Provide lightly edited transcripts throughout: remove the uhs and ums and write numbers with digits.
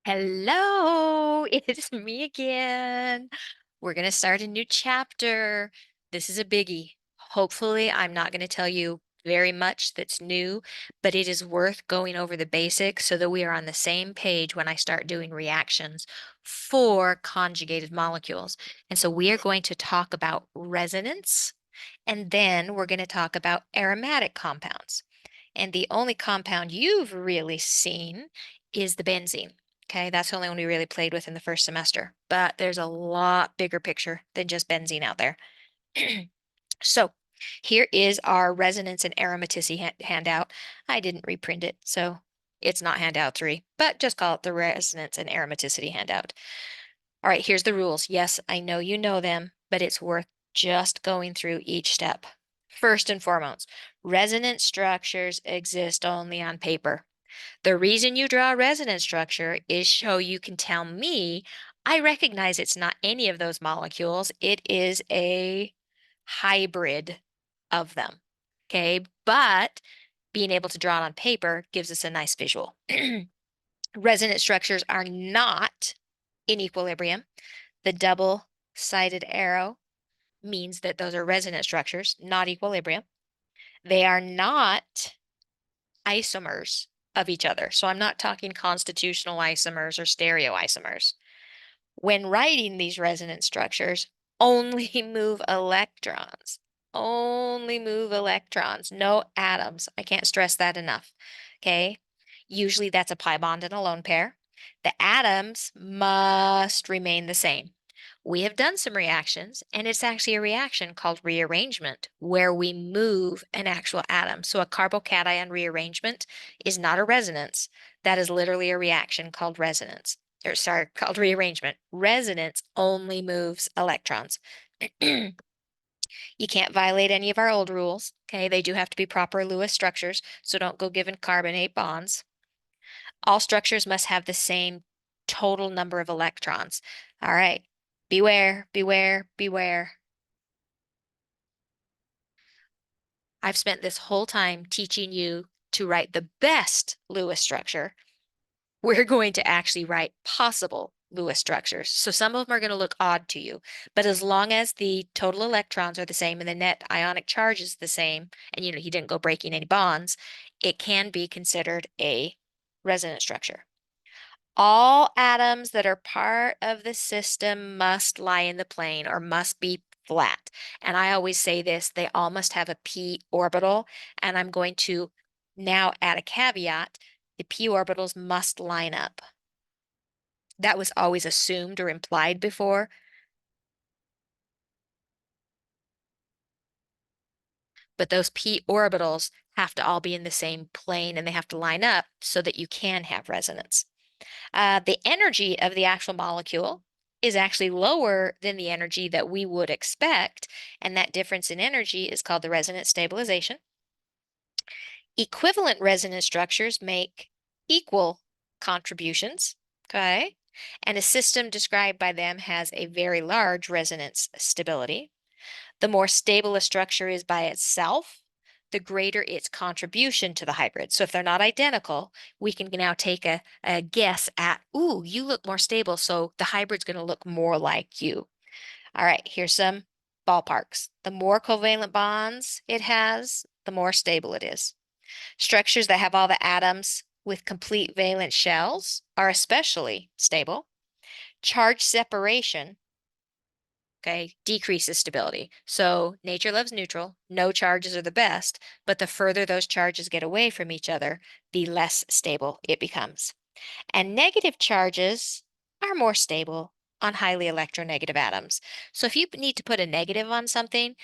Hello, it's me again. We're going to start a new chapter. This is a biggie. Hopefully, I'm not going to tell you very much that's new, but it is worth going over the basics so that we are on the same page when I start doing reactions for conjugated molecules. And so we are going to talk about resonance, and then we're going to talk about aromatic compounds. And the only compound you've really seen is the benzene. Okay, that's the only one we really played with in the first semester. But there's a lot bigger picture than just benzene out there. So here is our resonance and aromaticity handout. I didn't reprint it, so it's not handout 3, but just call it the resonance and aromaticity handout. All right, here's the rules. Yes, I know you know them, but it's worth just going through each step. First and foremost, resonance structures exist only on paper. The reason you draw a resonance structure is so you can tell me, I recognize it's not any of those molecules. It is a hybrid of them. Okay, but being able to draw it on paper gives us a nice visual. Resonance structures are not in equilibrium. The double-sided arrow means that those are resonance structures, not equilibrium. They are not isomers of each other. So I'm not talking constitutional isomers or stereoisomers. When writing these resonance structures, only move electrons. Only move electrons, no atoms. I can't stress that enough. Okay. Usually that's a pi bond and a lone pair. The atoms must remain the same. We have done some reactions, and it's actually a reaction called rearrangement, where we move an actual atom. So a carbocation rearrangement is not a resonance. That is literally a reaction called resonance, or sorry, called rearrangement. Resonance only moves electrons. You can't violate any of our old rules. Okay, they do have to be proper Lewis structures, so don't go giving carbonate bonds. All structures must have the same total number of electrons. All right, beware, beware, beware. I've spent this whole time teaching you to write the best Lewis structure. We're going to actually write possible Lewis structures. So some of them are going to look odd to you, but as long as the total electrons are the same and the net ionic charge is the same, and he didn't go breaking any bonds, it can be considered a resonance structure. All atoms that are part of the system must lie in the plane or must be flat. And I always say this, they all must have a p orbital. And I'm going to now add a caveat. The p orbitals must line up. That was always assumed or implied before. But those p orbitals have to all be in the same plane and they have to line up so that you can have resonance. The energy of the actual molecule is actually lower than the energy that we would expect, and that difference in energy is called the resonance stabilization. Equivalent resonance structures make equal contributions, okay? And a system described by them has a very large resonance stability. The more stable a structure is by itself, the greater its contribution to the hybrid. So if they're not identical, we can now take a guess at, ooh, you look more stable, so the hybrid's going to look more like you. All right, here's some ballparks. The more covalent bonds it has, the more stable it is. Structures that have all the atoms with complete valence shells are especially stable. Charge separation, okay, decreases stability. So nature loves neutral. No charges are the best, but the further those charges get away from each other, the less stable it becomes. And negative charges are more stable on highly electronegative atoms. So if you need to put a negative on something,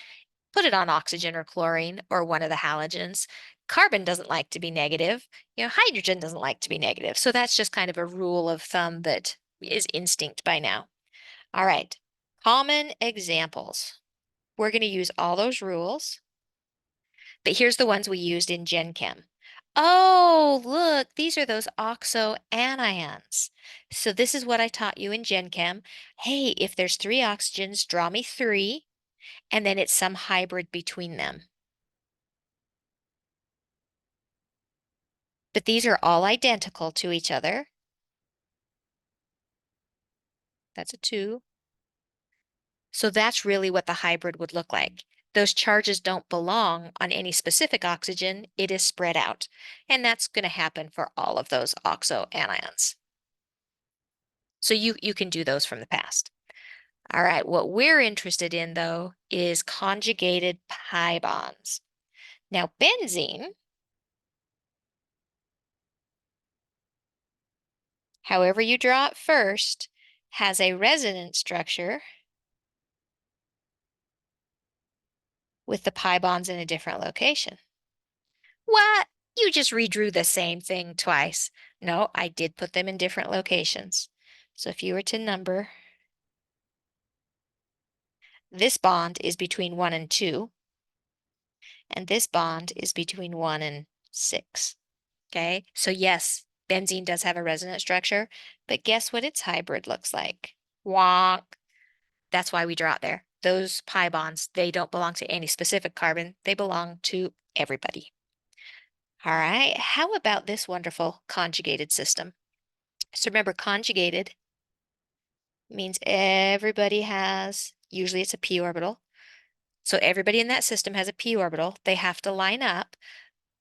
put it on oxygen or chlorine or one of the halogens. Carbon doesn't like to be negative. Hydrogen doesn't like to be negative. So that's just kind of a rule of thumb that is instinct by now. All right, common examples. We're going to use all those rules, but here's the ones we used in Gen Chem. Oh, look, these are those oxo anions. So this is what I taught you in Gen Chem. Hey, if there's 3 oxygens, draw me 3, and then it's some hybrid between them. But these are all identical to each other. That's a 2. So that's really what the hybrid would look like. Those charges don't belong on any specific oxygen, it is spread out. And that's going to happen for all of those oxo anions. So you can do those from the past. All right, what we're interested in though is conjugated pi bonds. Now, benzene, however you draw it first, has a resonance structure with the pi bonds in a different location. What? You just redrew the same thing twice. No, I did put them in different locations. So if you were to number, this bond is between 1 and 2, and this bond is between 1 and 6. Okay, so yes, benzene does have a resonance structure, but guess what its hybrid looks like? Wonk. That's why we draw it there. Those pi bonds, they don't belong to any specific carbon. They belong to everybody. All right, how about this wonderful conjugated system? So remember, conjugated means everybody has, usually it's a p orbital. So everybody in that system has a p orbital. They have to line up,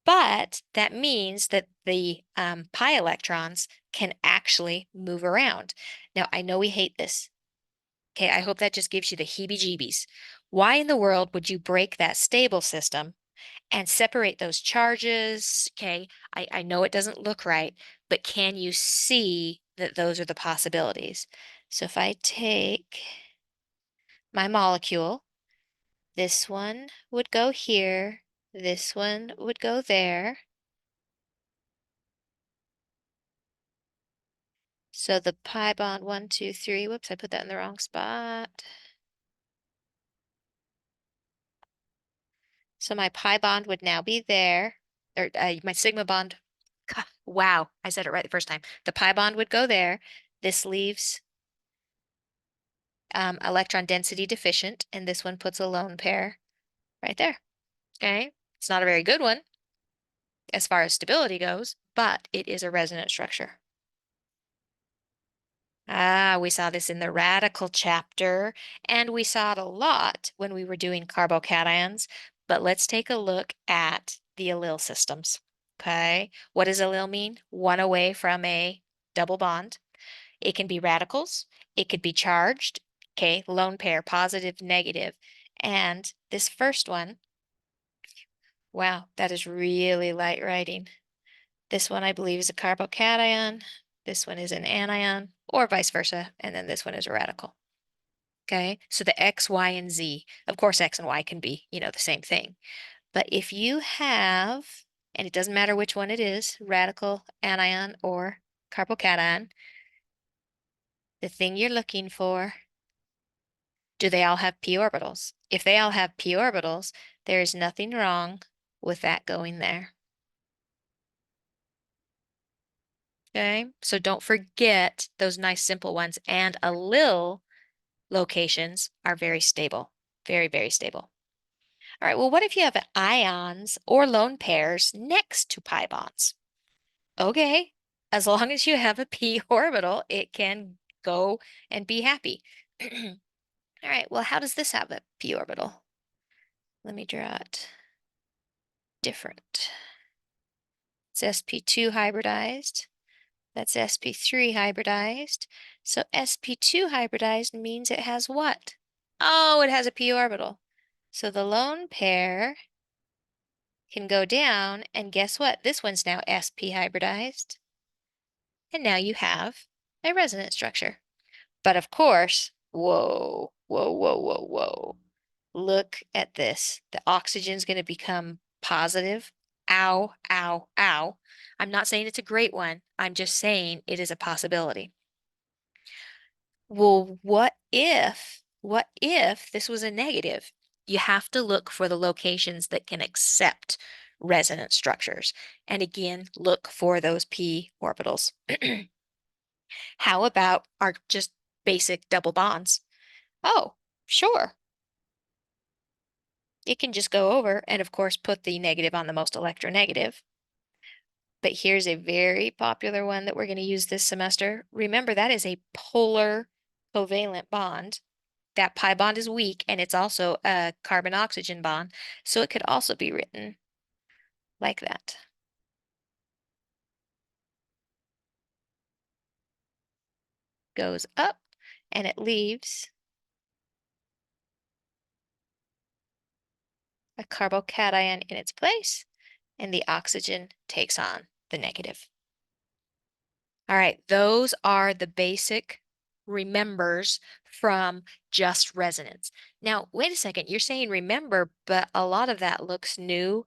but that means that the pi electrons can actually move around. Now, I know we hate this. Okay, I hope that just gives you the heebie-jeebies. Why in the world would you break that stable system and separate those charges? Okay, I know it doesn't look right, but can you see that those are the possibilities? So if I take my molecule, this one would go here, this one would go there. So the pi bond 1, 2, 3, whoops, I put that in the wrong spot. So my pi bond would now be there, or my sigma bond. God, wow, I said it right the first time. The pi bond would go there. This leaves electron density deficient, and this one puts a lone pair right there. Okay, it's not a very good one as far as stability goes, but it is a resonance structure. Ah, we saw this in the radical chapter, and we saw it a lot when we were doing carbocations, but let's take a look at the allyl systems. Okay, what does allyl mean? One away from a double bond. It can be radicals, it could be charged, okay, lone pair, positive, negative. And this first one, wow, that is really light writing. This one I believe is a carbocation. This one is an anion, or vice versa. And then this one is a radical. Okay, so the X, Y, and Z. Of course, X and Y can be, the same thing. But if you have, and it doesn't matter which one it is, radical, anion, or carbocation, the thing you're looking for, do they all have p orbitals? If they all have p orbitals, there is nothing wrong with that going there. Okay, so don't forget those nice simple ones. And allyl locations are very stable, very, very stable. All right, well, what if you have ions or lone pairs next to pi bonds? Okay, as long as you have a p orbital, it can go and be happy. All right, well, how does this have a p orbital? Let me draw it different. It's sp2 hybridized. That's sp3 hybridized. So sp2 hybridized means it has what? Oh, it has a p orbital. So the lone pair can go down, and guess what? This one's now sp hybridized. And now you have a resonance structure. But of course, whoa, whoa, whoa, whoa, whoa. Look at this. The oxygen's going to become positive. Ow, ow, ow. I'm not saying it's a great one. I'm just saying it is a possibility. Well, what if this was a negative? You have to look for the locations that can accept resonance structures. And again, look for those p orbitals. How about our just basic double bonds? Oh, sure. It can just go over and of course put the negative on the most electronegative. But here's a very popular one that we're going to use this semester. Remember, that is a polar covalent bond. That pi bond is weak and it's also a carbon oxygen bond. So it could also be written like that. Goes up and it leaves a carbocation in its place, and the oxygen takes on the negative. All right, those are the basic remembers from just resonance. Now, wait a second, you're saying remember, but a lot of that looks new.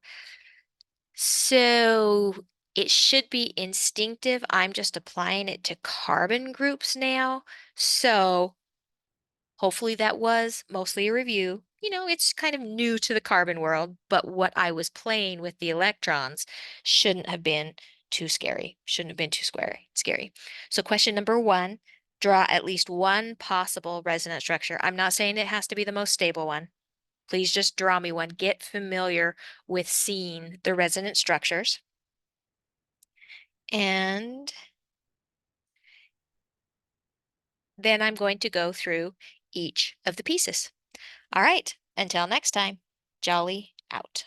So it should be instinctive. I'm just applying it to carbon groups now. So hopefully that was mostly a review. It's kind of new to the carbon world, but what I was playing with the electrons shouldn't have been too scary. Shouldn't have been too scary. So question number one, draw at least one possible resonance structure. I'm not saying it has to be the most stable one. Please just draw me one. Get familiar with seeing the resonance structures. And then I'm going to go through each of the pieces. All right, until next time, Jolly out.